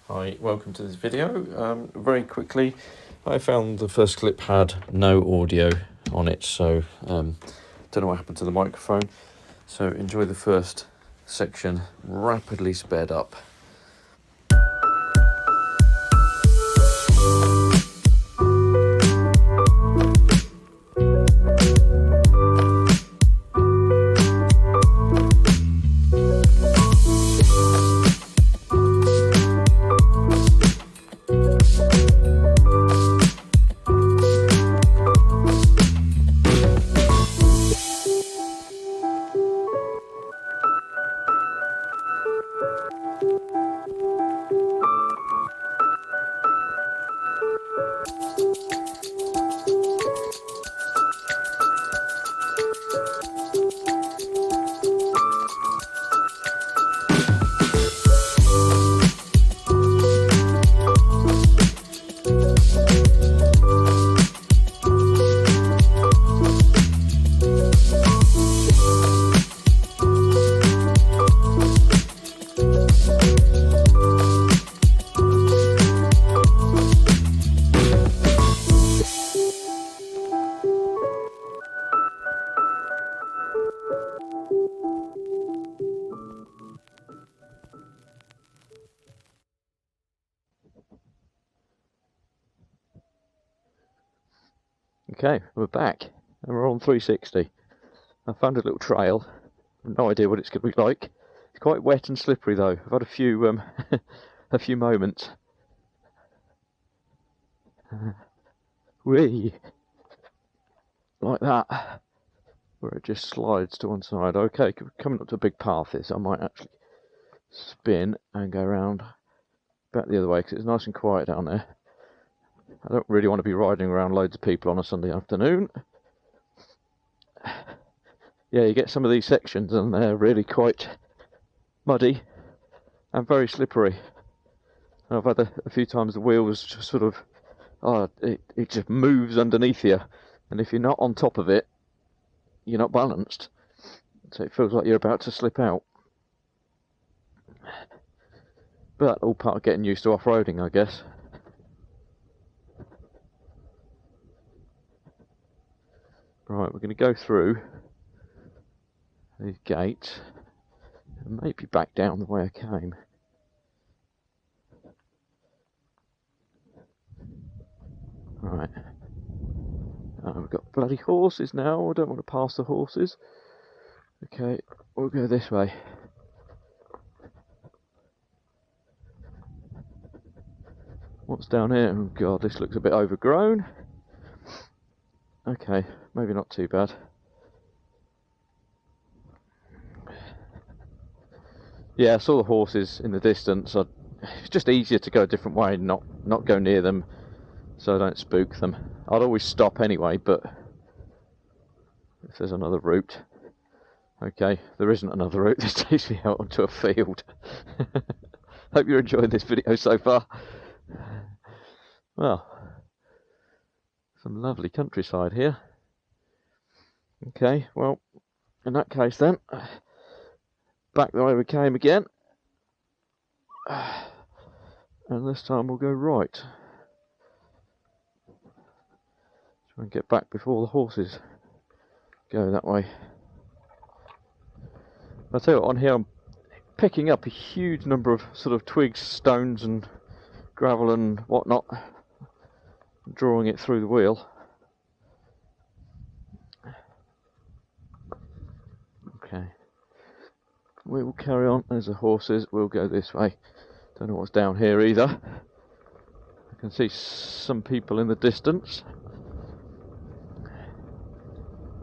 Hi, welcome to this video. Very quickly, I found the first clip had no audio on it, so don't know what happened to the microphone. So enjoy the first section, rapidly sped up. Okay, we're back, and we're on 360. I found a little trail. No idea what it's going to be like. It's quite wet and slippery though. I've had a few a few moments. Whee! Like that, where it just slides to one side. Okay, coming up to a big path here, so I might actually spin and go around back the other way because it's nice and quiet down there. I don't really want to be riding around loads of people on a Sunday afternoon. Yeah, you get some of these sections and they're really quite muddy and very slippery. And I've had a few times the wheels just sort of, it just moves underneath you, and if you're not on top of it, you're not balanced, so it feels like you're about to slip out. But all part of getting used to off-roading, I guess. Right, we're going to go through these gates and maybe back down the way I came. Right. We've got bloody horses now. I don't want to pass the horses. Okay, we'll go this way. What's down here? Oh god, this looks a bit overgrown. Okay, maybe not too bad. Yeah, I saw the horses in the distance. It's just easier to go a different way and not go near them, so I don't spook them. I'd always stop anyway, but if there's another route. Okay, there isn't another route. This takes me out onto a field. Hope you're enjoying this video so far. Well, some lovely countryside here. Okay, well, in that case then, back the way we came again. And this time we'll go right. Try and get back before the horses go that way. I'll tell you what, on here I'm picking up a huge number of sort of twigs, stones and gravel and whatnot, drawing it through the wheel. Okay, we will carry on. There's the horses. We'll go this way. Don't know what's down here either. I can see some people in the distance.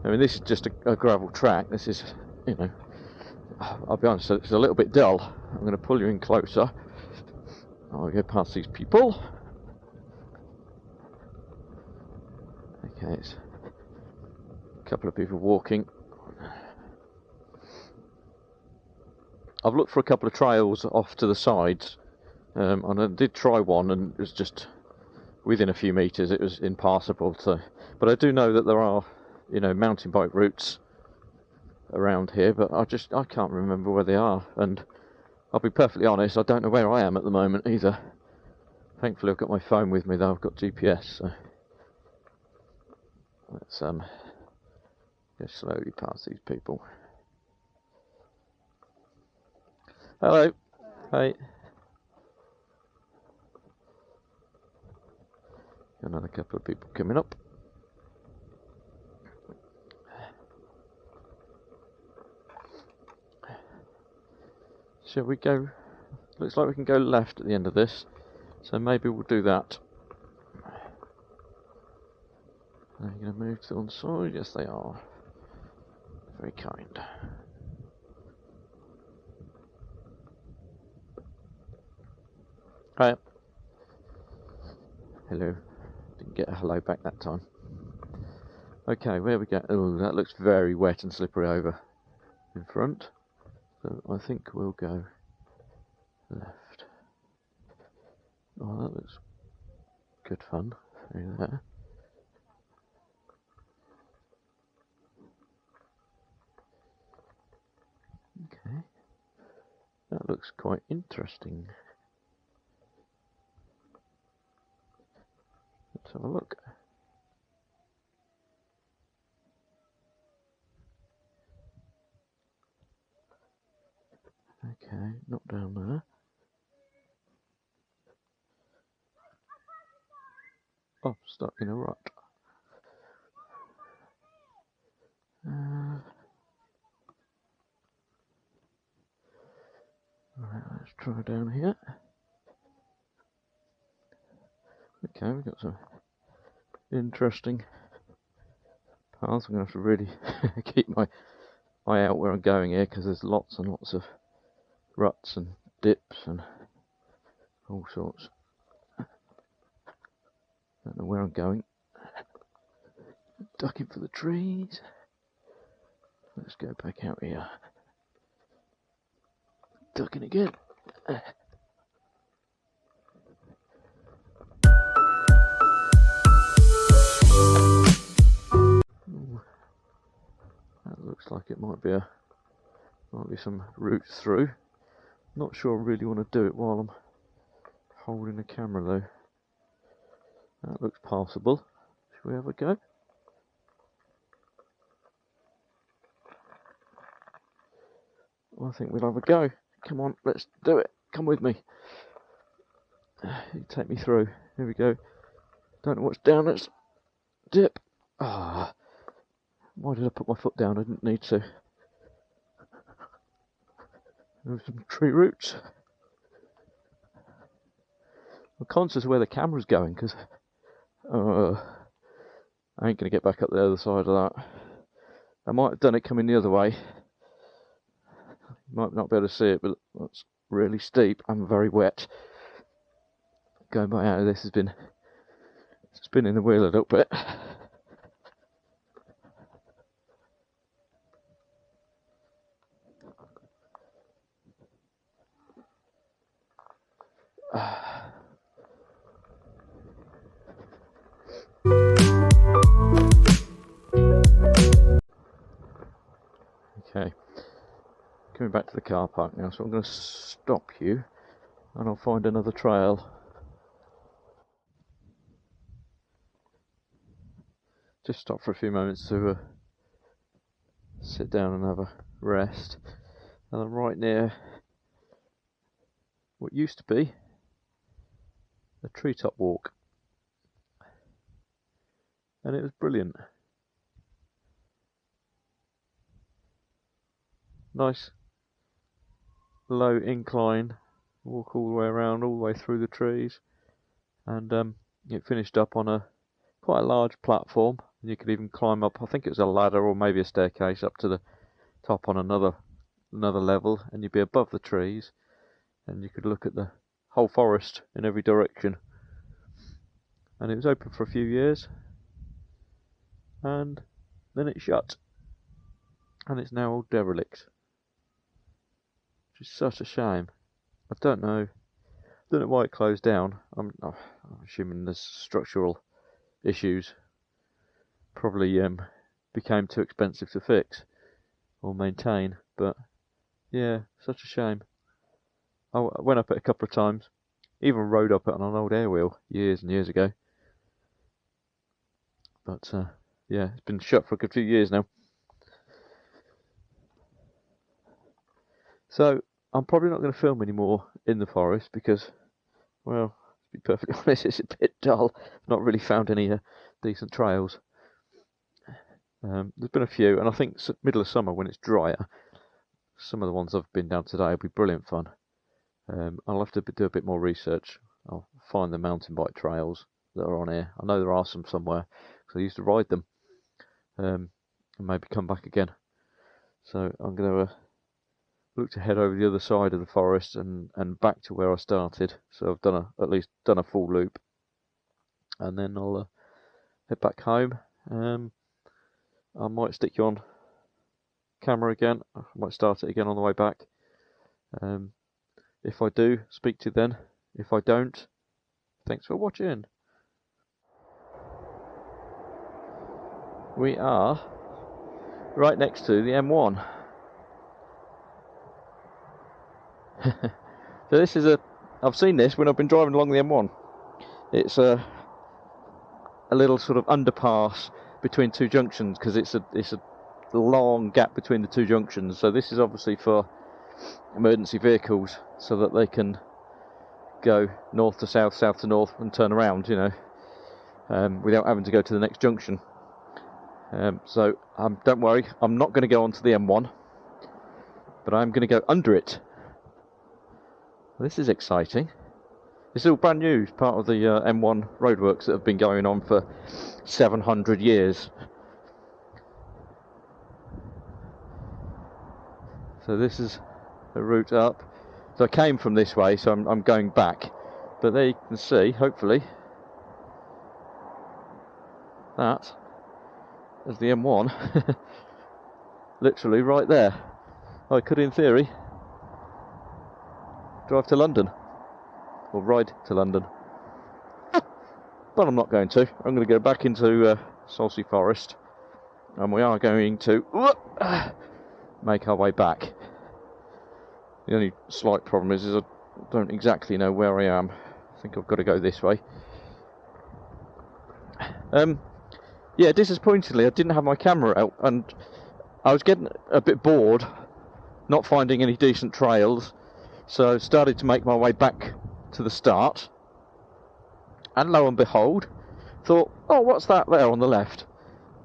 I mean, this is just a gravel track. This is, you know, I'll be honest, it's a little bit dull. I'm going to pull you in closer. I'll go past these people. Okay, it's a couple of people walking. I've looked for a couple of trails off to the sides, and I did try one, and it was just within a few metres. It was impassable. But I do know that there are, you know, mountain bike routes around here, but I can't remember where they are. And I'll be perfectly honest, I don't know where I am at the moment either. Thankfully I've got my phone with me though, I've got GPS, so let's go slowly past these people. Hello. Hey. Another couple of people coming up. Shall we go? Looks like we can go left at the end of this, so maybe we'll do that. Are they going to move to one side? Yes, they are. Very kind. Hi. Hello. Didn't get a hello back that time. Okay, where we go? Oh, that looks very wet and slippery over in front. So I think we'll go left. Oh, that looks good fun through there. Okay, that looks quite interesting. Let's have a look. Okay, not down there. Oh, stuck in a rut. Alright, let's try down here. Okay, we've got some interesting paths. I'm going to have to really keep my eye out where I'm going here, because there's lots and lots of ruts and dips and all sorts. Don't know where I'm going. Ducking for the trees. Let's go back out here. Ducking again. Ooh, that looks like it might be some routes through. Not sure I really want to do it while I'm holding the camera though. That looks passable. Shall we have a go? Well, I think we'll have a go. Come on, let's do it. Come with me. You take me through. Here we go. Don't know what's down. Let's dip. Ah, why did I put my foot down? I didn't need to. There's some tree roots. I'm conscious of where the camera's going, because I ain't going to get back up the other side of that. I might have done it coming the other way. You might not be able to see it, but that's really steep and very wet. Going by out of this has been spinning the wheel a little bit. Okay, coming back to the car park now, so I'm going to stop you and I'll find another trail. Just stop for a few moments to sit down and have a rest. And I'm right near what used to be a treetop walk, and it was brilliant. Nice low incline, walk all the way around, all the way through the trees, and it finished up on quite a large platform. You could even climb up, I think it was a ladder or maybe a staircase up to the top on another level, and you'd be above the trees, and you could look at the whole forest in every direction. And it was open for a few years, and then it shut, and it's now all derelict, which is such a shame. I don't know why it closed down. I'm assuming there's structural issues. Probably became too expensive to fix or maintain, but yeah, such a shame. I went up it a couple of times, even rode up it on an old airwheel years and years ago. But yeah, it's been shut for a good few years now. So I'm probably not going to film anymore in the forest because, well, to be perfectly honest, it's a bit dull. I've not really found any decent trails. There's been a few, and I think middle of summer when it's drier, some of the ones I've been down today will be brilliant fun. I'll have to do a bit more research. I'll find the mountain bike trails that are on here. I know there are some somewhere because I used to ride them, and maybe come back again. So I'm going to look to head over the other side of the forest and back to where I started. So I've done at least a full loop, and then I'll head back home. I might stick you on camera again. I might start it again on the way back. If I do, speak to you then. If I don't, thanks for watching. We are right next to the M1. So this is I've seen this when I've been driving along the M1. It's a little sort of underpass between two junctions because it's a long gap between the two junctions. So this is obviously for emergency vehicles so that they can go north to south, south to north and turn around, you know, without having to go to the next junction. So don't worry, I'm not going to go onto the M1, but I'm going to go under it. This is exciting. It's all brand new, part of the M1 roadworks that have been going on for 700 years. So this is the route up. So I came from this way, so I'm going back. But there you can see, hopefully, that is the M1. Literally right there. I could, in theory, drive to London. Or ride to London. But I'm not going to. I'm going to go back into Salcey Forest. And we are going to make our way back. The only slight problem is I don't exactly know where I am. I think I've got to go this way. Yeah, disappointingly, I didn't have my camera out, and I was getting a bit bored, not finding any decent trails, so I started to make my way back to the start. And lo and behold, thought, oh, what's that there on the left?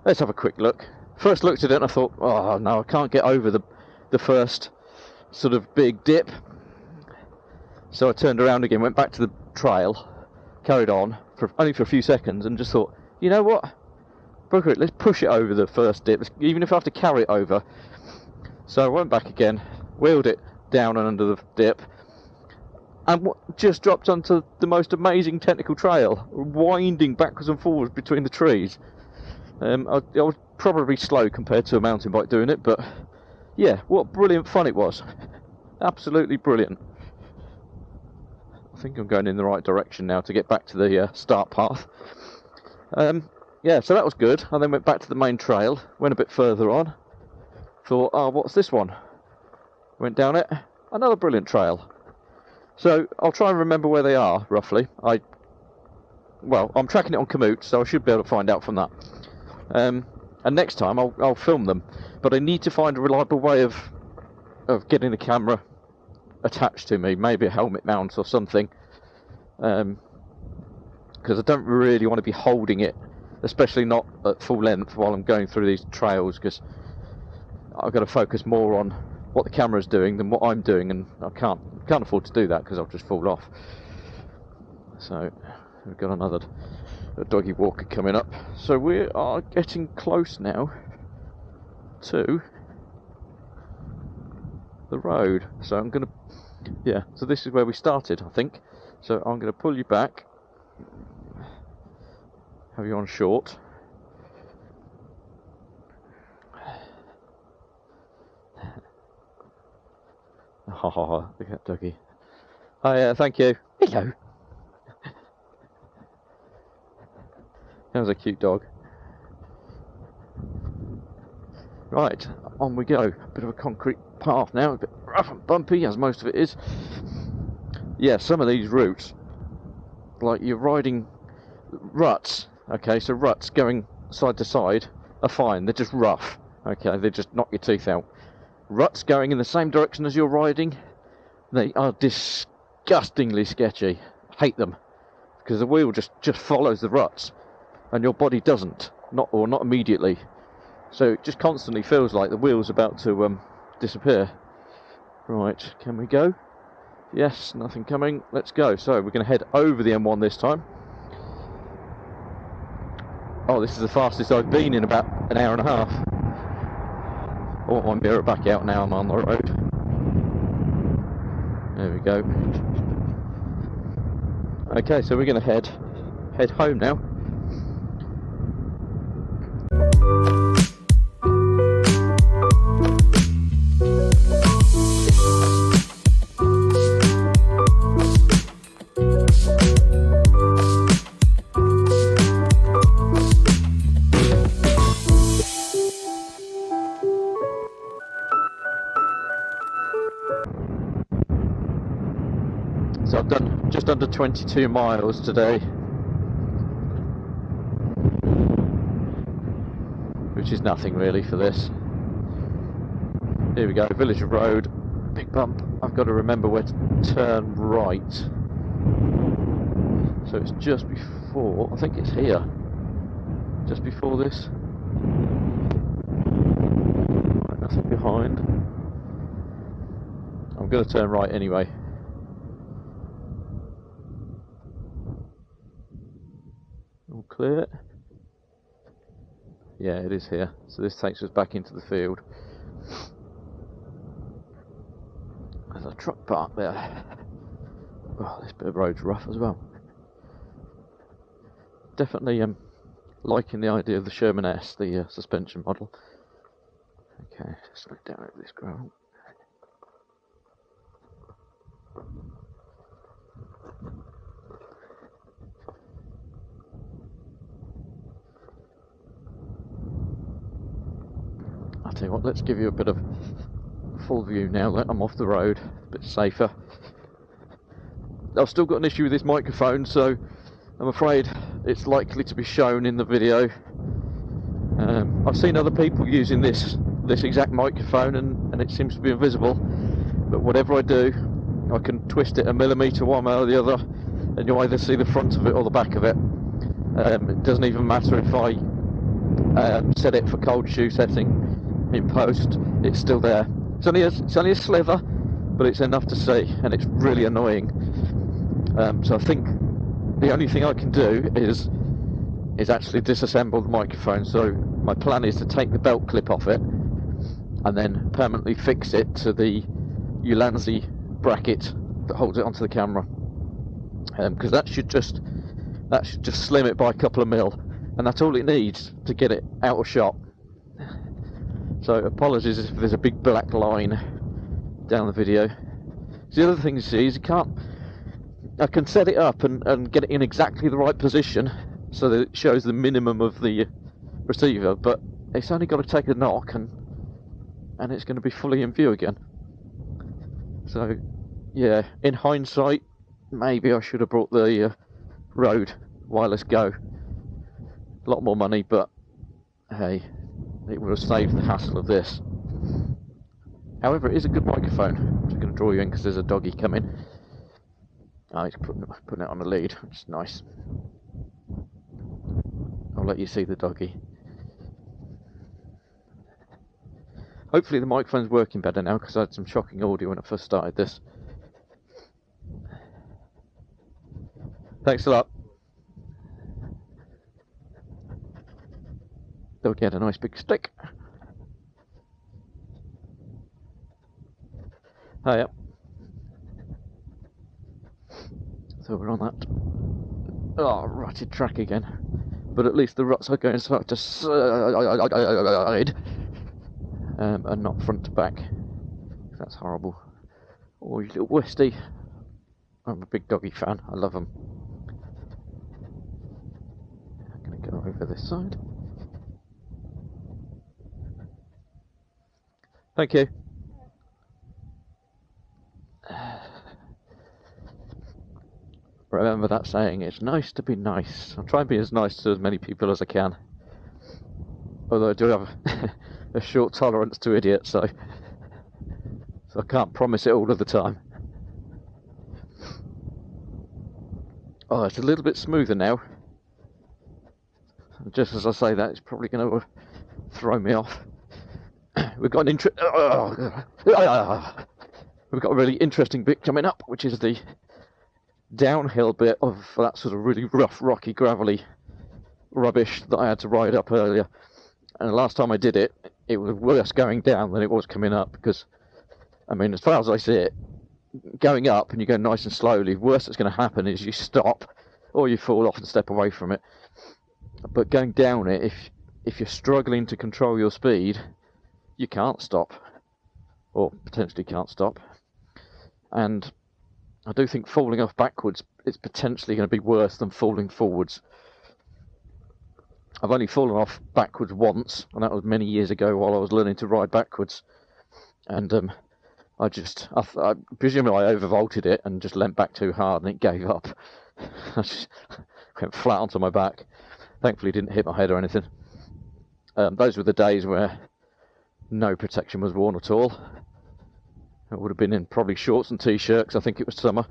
Let's have a quick look. First looked at it and I thought, oh no, I can't get over the first sort of big dip. So I turned around again, went back to the trail, carried on only for a few seconds, and just thought, you know what? Bugger it, let's push it over the first dip, even if I have to carry it over. So I went back again, wheeled it down and under the dip, and just dropped onto the most amazing technical trail, winding backwards and forwards between the trees. I was probably slow compared to a mountain bike doing it, but yeah, what brilliant fun it was. Absolutely brilliant. I think I'm going in the right direction now to get back to the start path. Yeah, so that was good. I then went back to the main trail, went a bit further on, thought, oh, what's this one? Went down it, another brilliant trail. So I'll try and remember where they are, roughly. I'm tracking it on Komoot, so I should be able to find out from that. And next time I'll film them, but I need to find a reliable way of getting the camera attached to me, maybe a helmet mount or something, because I don't really want to be holding it, especially not at full length while I'm going through these trails, because I've got to focus more on what the camera's doing than what I'm doing, and I can't afford to do that because I'll just fall off. So we've got another doggy walker coming up, so we are getting close now to the road. So I'm gonna, yeah, so this is where we started, I think. So I'm gonna pull you back, have you on short. Oh, look at doggy. Oh yeah, thank you. Hello. That was a cute dog. Right, on we go. Bit of a concrete path now, a bit rough and bumpy, as most of it is. yeah, some of these routes, like you're riding ruts, okay, so ruts going side to side are fine, they're just rough, okay, they just knock your teeth out. Ruts going in the same direction as you're riding, they are disgustingly sketchy. Hate them, because the wheel just follows the ruts, and your body doesn't, not immediately. So it just constantly feels like the wheel's about to disappear. Right, can we go? Yes, nothing coming. Let's go. So we're going to head over the M1 this time. Oh, this is the fastest I've been in about an hour and a half. I want my mirror back out now I'm on the road. There we go. Okay, so we're going to head home now. So I've done just under 22 miles today, which is nothing really for this. Here we go, Village Road, big bump. I've got to remember where to turn right. So it's just before, I think it's here, just before this. Right, nothing behind. I'm going to turn right anyway. All clear. Yeah, it is here. So this takes us back into the field. There's a truck parked there. Oh, this bit of road's rough as well. Definitely liking the idea of the Sherman S, the suspension model. Okay, just look down over this gravel. I'll tell you what, let's give you a bit of full view now that I'm off the road, a bit safer. I've still got an issue with this microphone, so I'm afraid it's likely to be shown in the video. I've seen other people using this exact microphone and it seems to be invisible, but whatever I do, I can twist it a millimetre one way or the other and you either see the front of it or the back of it. It doesn't even matter if I set it for cold shoe setting in post, it's still there. It's only a sliver, but it's enough to see, and it's really annoying. So I think the only thing I can do is actually disassemble the microphone. So my plan is to take the belt clip off it and then permanently fix it to the Ulanzi bracket that holds it onto the camera, because that should just slim it by a couple of mil, and that's all it needs to get it out of shot. So apologies if there's a big black line down the video. So the other thing you see is I can set it up and get it in exactly the right position so that it shows the minimum of the receiver, but it's only got to take a knock and it's going to be fully in view again. So yeah, in hindsight, maybe I should have brought the Rode Wireless Go. A lot more money, but hey, it would have saved the hassle of this. However, it is a good microphone. I'm just going to draw you in because there's a doggy coming. Oh, he's putting it on the lead, which is nice. I'll let you see the doggy. Hopefully the microphone's working better now, because I had some shocking audio when I first started this. Thanks a lot. Doggy had a nice big stick. Hiya. So we're on that rutted track again, but at least the ruts are going side to side and not front to back. That's horrible. Oh, you little Westie. I'm a big doggy fan, I love them. I'm going to go over this side. Thank you. Remember that saying, it's nice to be nice. I'll try and be as nice to as many people as I can. Although I do have a short tolerance to idiots, so I can't promise it all of the time. Oh, it's a little bit smoother now. Just as I say that, it's probably going to throw me off. We've got an we've got a really interesting bit coming up, which is the downhill bit of that sort of really rough, rocky, gravelly rubbish that I had to ride up earlier. And the last time I did it, it was worse going down than it was coming up, because, I mean, as far as I see it, going up and you go nice and slowly, the worst that's going to happen is you stop or you fall off and step away from it. But going down it, if you're struggling to control your speed, you can't stop, or potentially can't stop. And I do think falling off backwards is potentially going to be worse than falling forwards. I've only fallen off backwards once, and that was many years ago while I was learning to ride backwards. And I presume I overvolted it and just leant back too hard and it gave up. I just went flat onto my back. Thankfully didn't hit my head or anything. Those were the days where no protection was worn at all. I would have been in probably shorts and t-shirts. I think it was summer.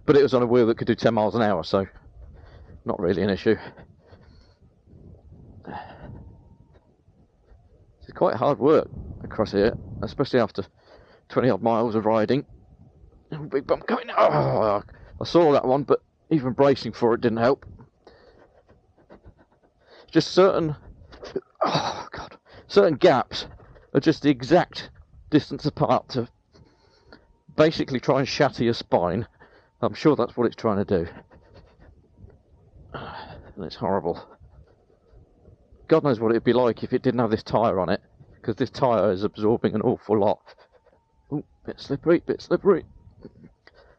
But it was on a wheel that could do 10 miles an hour, so not really an issue. It's quite hard work across here, especially after 20 odd miles of riding. Big bump coming. Oh, I saw that one, but even bracing for it didn't help. Just certain gaps are just the exact distance apart to basically try and shatter your spine. I'm sure that's what it's trying to do. And it's horrible. God knows what it'd be like if it didn't have this tyre on it, because this tyre is absorbing an awful lot. Ooh, bit slippery.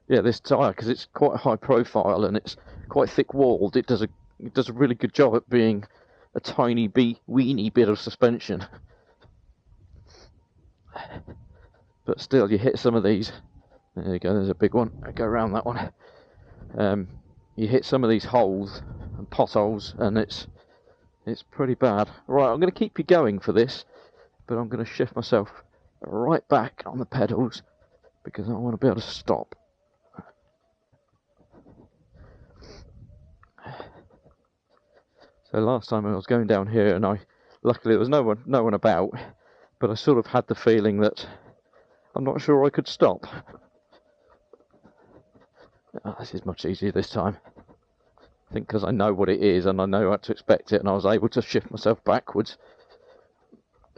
Yeah, this tyre, because it's quite high profile and it's quite thick walled, it does a really good job at being a tiny weeny bit of suspension. But still, you hit some of these. There you go, there's a big one. I go around that one. You hit some of these holes and potholes, and it's pretty bad. Right, I'm going to keep you going for this, but I'm going to shift myself right back on the pedals because I want to be able to stop. So last time I was going down here, and luckily there was no one about, but I sort of had the feeling that I'm not sure I could stop. Oh, this is much easier this time. I think because I know what it is and I know how to expect it, and I was able to shift myself backwards.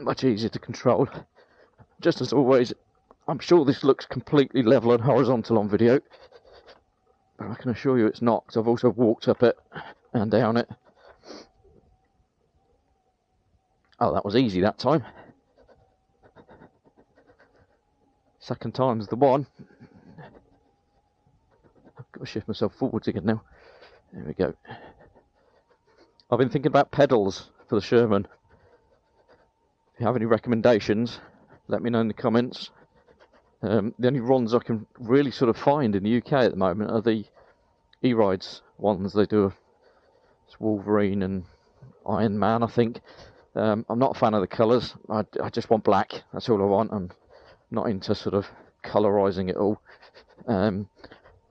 Much easier to control. Just as always, I'm sure this looks completely level and horizontal on video, but I can assure you it's not, because I've also walked up it and down it. Oh, that was easy that time. Second time's the one. I've got to shift myself forwards again now. There we go. I've been thinking about pedals for the Sherman. If you have any recommendations, let me know in the comments. The only ones I can really sort of find in the UK at the moment are the E-Rides ones. They do it's Wolverine and Iron Man, I think. I'm not a fan of the colours. I just want black. That's all I want. I'm not into sort of colorising it all.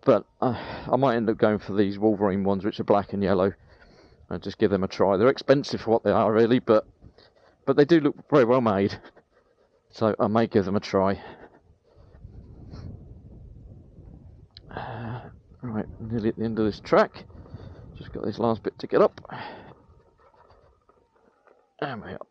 But I might end up going for these Wolverine ones, which are black and yellow. I'll just give them a try. They're expensive for what they are, really, but they do look very well made. So I may give them a try. Right, nearly at the end of this track. Just got this last bit to get up. And way up.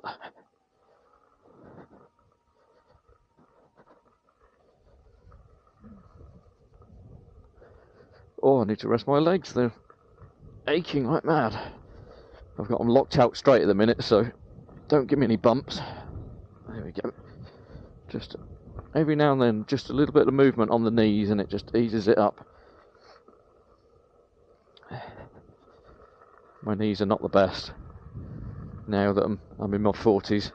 Oh, I need to rest my legs. They're aching like mad. I've got them locked out straight at the minute, so don't give me any bumps. There we go. Just every now and then, just a little bit of movement on the knees, and it just eases it up. My knees are not the best now that I'm in my 40s,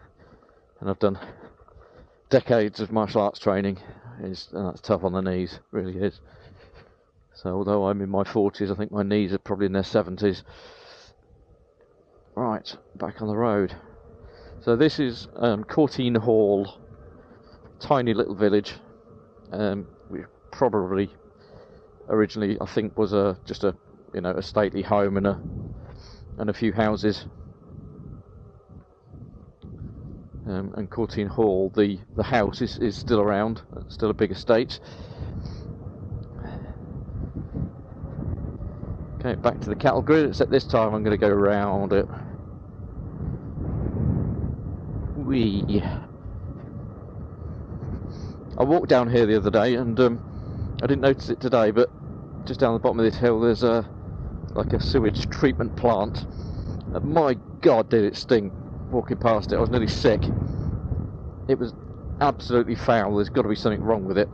and I've done decades of martial arts training. that's tough on the knees, really is. So although I'm in my 40s, I think my knees are probably in their 70s. Right, back on the road. So this is Courtine Hall, tiny little village, which probably originally I think was just a stately home and a few houses. And Courtine Hall, the house is still around, still a big estate. Okay, back to the cattle grid, except this time I'm going to go around it. I walked down here the other day, and I didn't notice it today, but just down the bottom of this hill there's like a sewage treatment plant. And my God, did it sting walking past it. I was nearly sick. It was absolutely foul. There's got to be something wrong with it,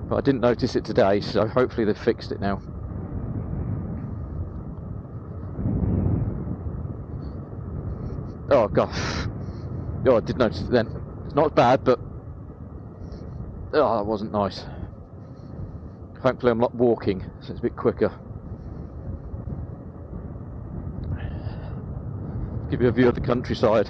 but I didn't notice it today, so hopefully they've fixed it now. Oh gosh. Oh, I did notice it then. It's not bad, but that wasn't nice. Thankfully I'm not walking, so it's a bit quicker. Give you a view of the countryside.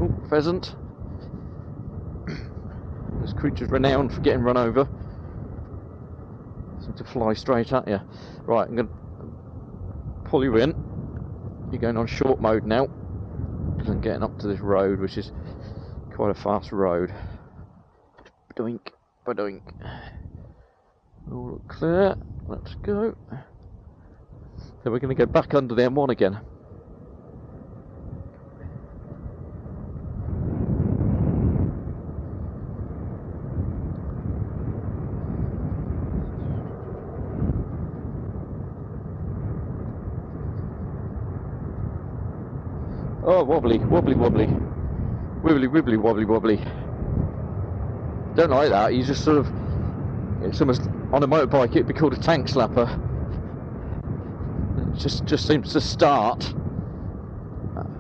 Oh, pheasant. This creature's renowned for getting run over. Seem to fly straight at you. Right, I'm going to pull you in. You're going on short mode now, because I'm getting up to this road, which is quite a fast road. Doink, ba-doink. All look clear. Let's go. So we're going to go back under the M1 again. Oh, wobbly, wobbly, wobbly. Wibbly, wibbly, wobbly, wobbly. Don't like that. You just sort of... It's almost... On a motorbike it'd be called a tank slapper. It just seems to start.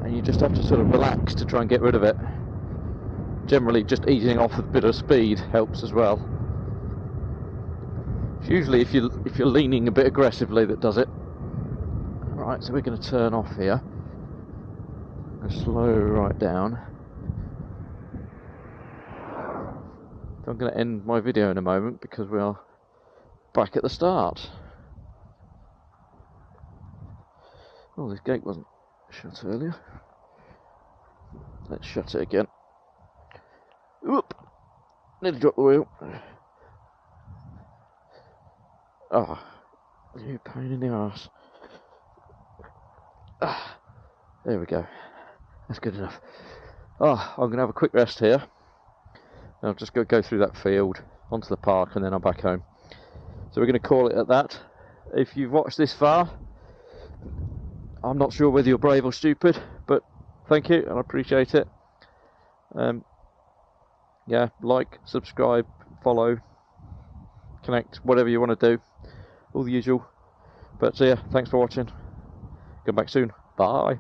And you just have to sort of relax to try and get rid of it. Generally just easing off a bit of speed helps as well. It's usually if you're leaning a bit aggressively that does it. Right, so we're going to turn off here. Slow right down. So I'm going to end my video in a moment because we are back at the start. Oh, this gate wasn't shut earlier. Let's shut it again. Oop! Nearly dropped the wheel. Ah, oh, you pain in the arse. Ah, there we go. That's good enough. Oh, I'm going to have a quick rest here. I'll just go through that field, onto the park, and then I'm back home. So we're going to call it at that. If you've watched this far, I'm not sure whether you're brave or stupid, but thank you, and I appreciate it. Yeah, like, subscribe, follow, connect, whatever you want to do. All the usual. But yeah, thanks for watching. Come back soon. Bye.